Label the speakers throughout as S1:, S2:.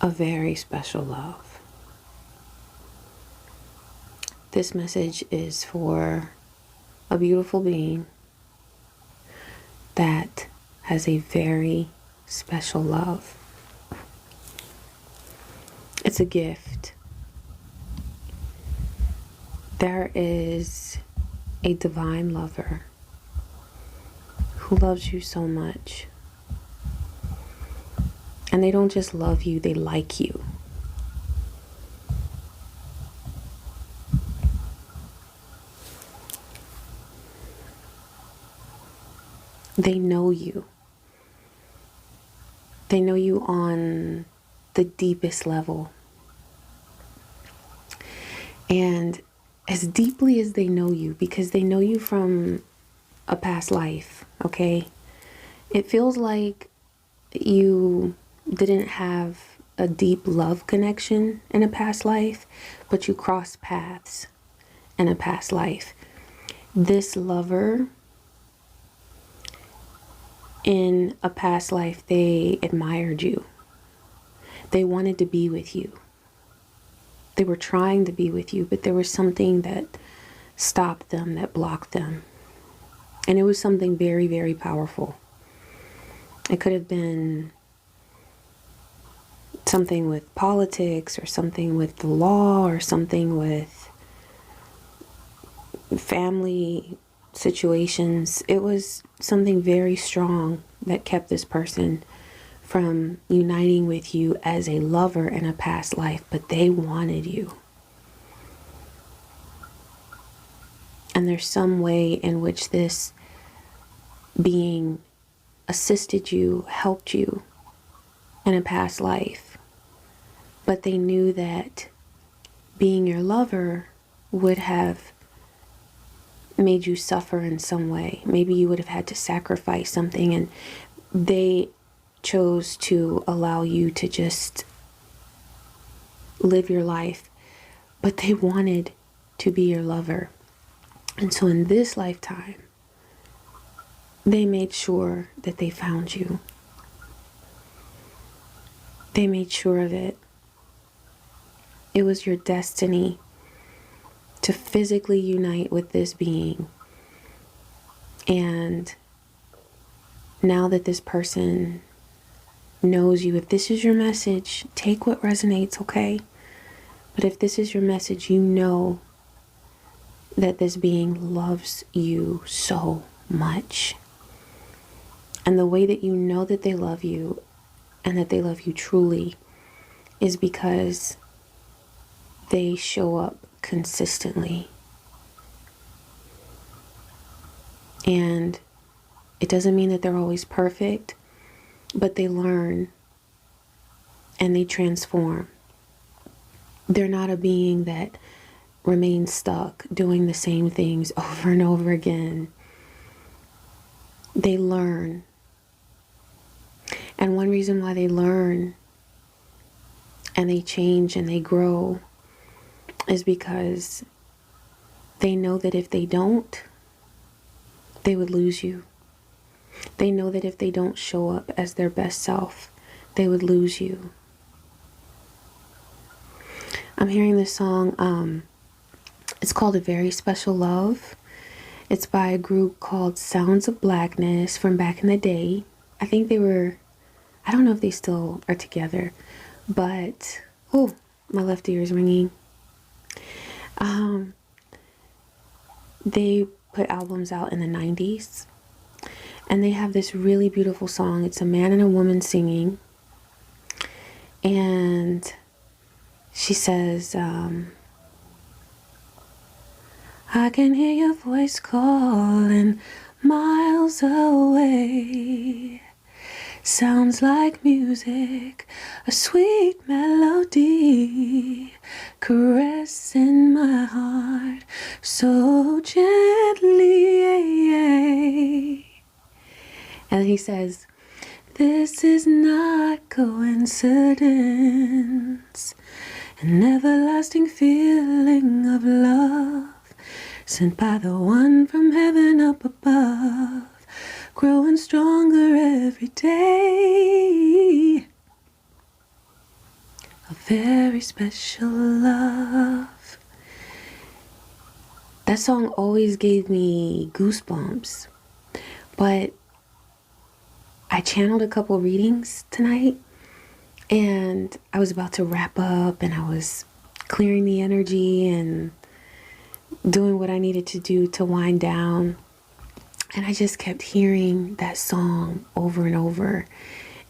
S1: a very special love. This message is for a beautiful being that has a very special love. It's a gift. There is a divine lover who loves you so much. And they don't just love you, they like you. They know you. They know you on the deepest level. And as deeply as they know you, because they know you from a past life, okay? It feels like you didn't have a deep love connection in a past life, but you crossed paths in a past life. This lover, in a past life, they admired you. They wanted to be with you. They were trying to be with you, but there was something that stopped them, that blocked them. And it was something very, very powerful. It could have been something with politics, or something with the law, or something with family situations. It was something very strong that kept this person from uniting with you as a lover in a past life, but they wanted you. And there's some way in which this being assisted you, helped you in a past life. But they knew that being your lover would have made you suffer in some way. Maybe you would have had to sacrifice something, and they chose to allow you to just live your life. But they wanted to be your lover. And so in this lifetime, they made sure that they found you. They made sure of it. It was your destiny to physically unite with this being. And now that this person knows you, if this is your message, take what resonates, okay? But if this is your message, you know that this being loves you so much. And the way that you know that they love you, and that they love you truly, is because they show up consistently. And it doesn't mean that they're always perfect, but they learn and they transform. They're not a being that remains stuck doing the same things over and over again. They learn. And one reason why they learn and they change and they grow is because they know that if they don't, they would lose you. They know that if they don't show up as their best self, they would lose you. I'm hearing this song, it's called A Very Special Love. It's by a group called Sounds of Blackness from back in the day. I think they were, I don't know if they still are together, but, oh, my left ear is ringing. They put albums out in the 90s, and they have this really beautiful song. It's a man and a woman singing, and she says, I can hear your voice calling miles away. Sounds like music, a sweet melody, caressing my heart so gently. And he says, this is not coincidence, an everlasting feeling of love, sent by the one from heaven up above, growing stronger every day. very special love. That song always gave me goosebumps. But I channeled a couple readings tonight, and I was about to wrap up, and I was clearing the energy and doing what I needed to do to wind down. And I just kept hearing that song over and over.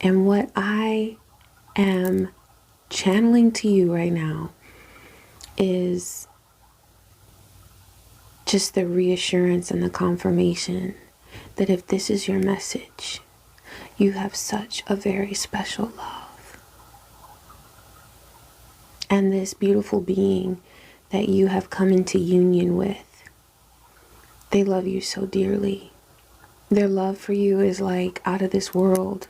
S1: And what I am channeling to you right now is just the reassurance and the confirmation that if this is your message, you have such a very special love. And this beautiful being that you have come into union with, they love you so dearly. Their love for you is like out of this world.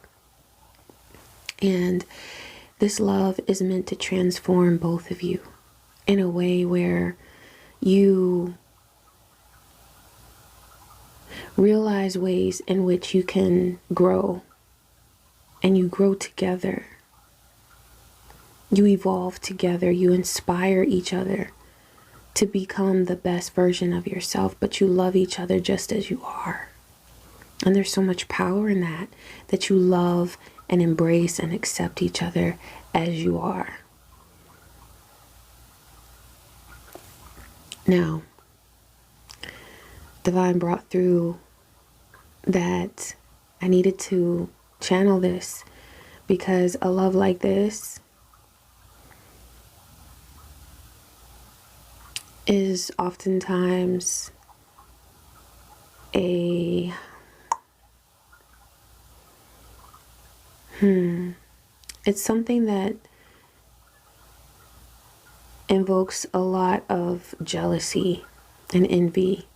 S1: And this love is meant to transform both of you in a way where you realize ways in which you can grow, and you grow together. You evolve together. You inspire each other to become the best version of yourself, but you love each other just as you are. And there's so much power in that, that you love and embrace and accept each other as you are. Now, Divine brought through that I needed to channel this, because a love like this is oftentimes it's something that invokes a lot of jealousy and envy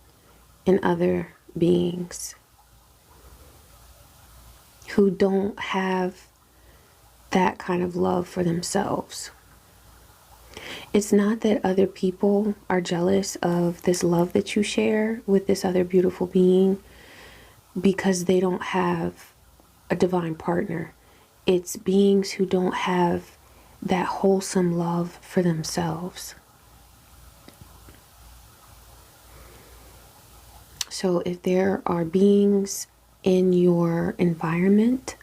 S1: in other beings who don't have that kind of love for themselves. It's not that other people are jealous of this love that you share with this other beautiful being because they don't have a divine partner. It's beings who don't have that wholesome love for themselves. So if there are beings in your environment,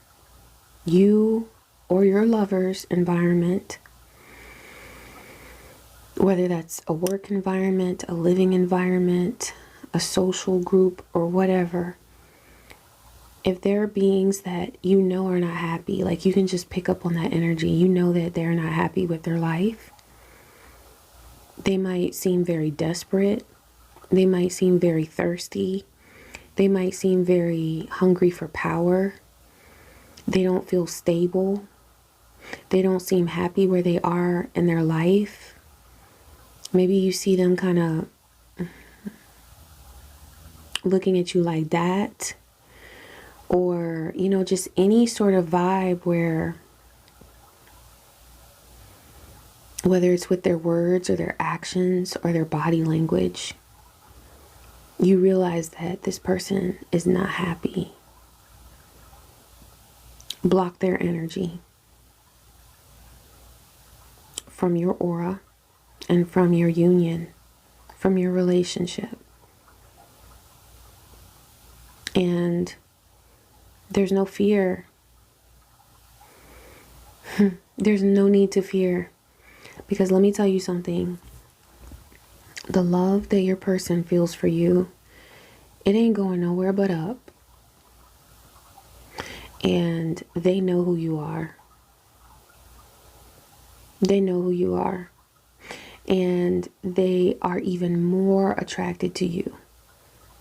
S1: you or your lover's environment, whether that's a work environment, a living environment, a social group, or whatever, if there are beings that you know are not happy, like you can just pick up on that energy, you know that they're not happy with their life. They might seem very desperate. They might seem very thirsty. They might seem very hungry for power. They don't feel stable. They don't seem happy where they are in their life. Maybe you see them kind of looking at you like that. Or, you know, just any sort of vibe where, whether it's with their words or their actions or their body language, you realize that this person is not happy. Block their energy from your aura and from your union, from your relationship. And there's no fear. There's no need to fear. Because let me tell you something. The love that your person feels for you, it ain't going nowhere but up. And they know who you are. They know who you are. And they are even more attracted to you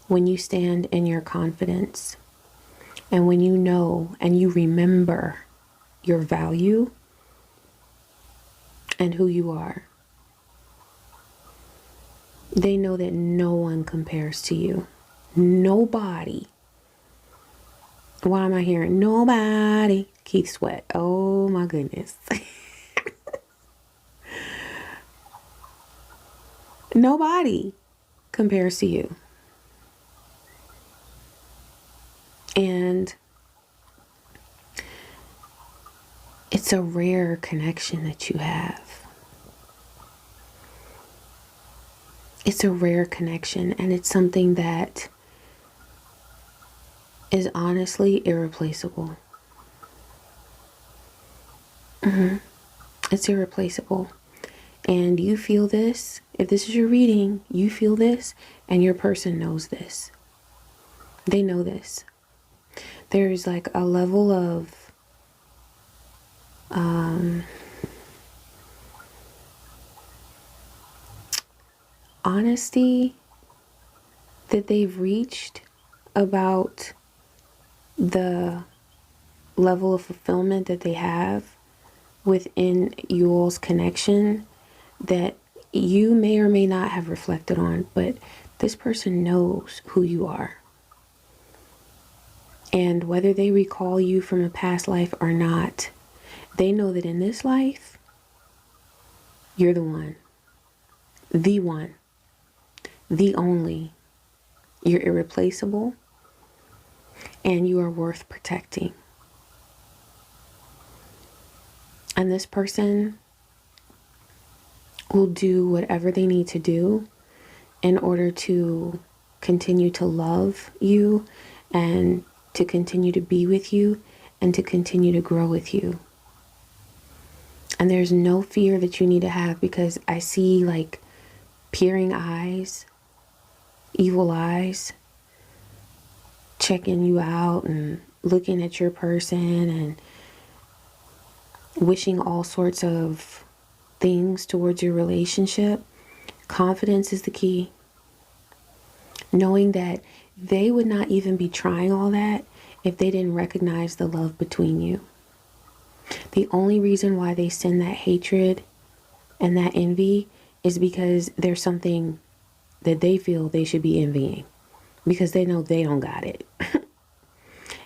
S1: when you stand in your confidence. And when you know and you remember your value and who you are. They know that no one compares to you. Nobody. Why am I hearing nobody? Keith Sweat. Oh my goodness. Nobody compares to you. And It's a rare connection that you have. It's a rare connection, and it's something that is honestly irreplaceable. It's irreplaceable. And you feel this. If this is your reading, you feel this, and your person knows this. They know this. There's like a level of honesty that they've reached about the level of fulfillment that they have within you all's connection that you may or may not have reflected on, but this person knows who you are. And whether they recall you from a past life or not, they know that in this life, you're the one, the only. You're irreplaceable, and you are worth protecting. And this person will do whatever they need to do in order to continue to love you and to continue to be with you and to continue to grow with you. And there's no fear that you need to have, because I see like peering eyes, evil eyes, checking you out and looking at your person and wishing all sorts of things towards your relationship. Confidence is the key. Knowing that they would not even be trying all that if they didn't recognize the love between you. The only reason why they send that hatred and that envy is because there's something that they feel they should be envying, because they know they don't got it.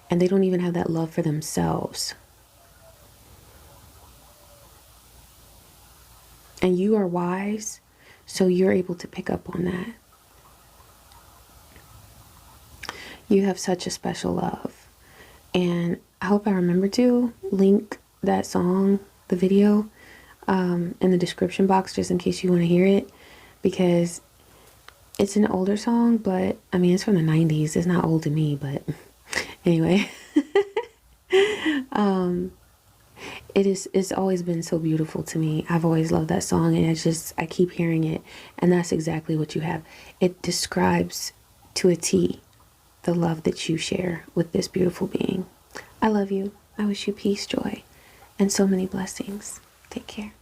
S1: And they don't even have that love for themselves. And you are wise, so you're able to pick up on that. You have such a special love. And I hope I remember to link that song, the video, in the description box, just in case you want to hear it, because it's an older song, but I mean, it's from the 90s. It's not old to me, but anyway. It's always been so beautiful to me. I've always loved that song, and I keep hearing it, and that's exactly what you have. It describes to a T the love that you share with this beautiful being. I love you. I wish you peace, joy, and so many blessings. Take care.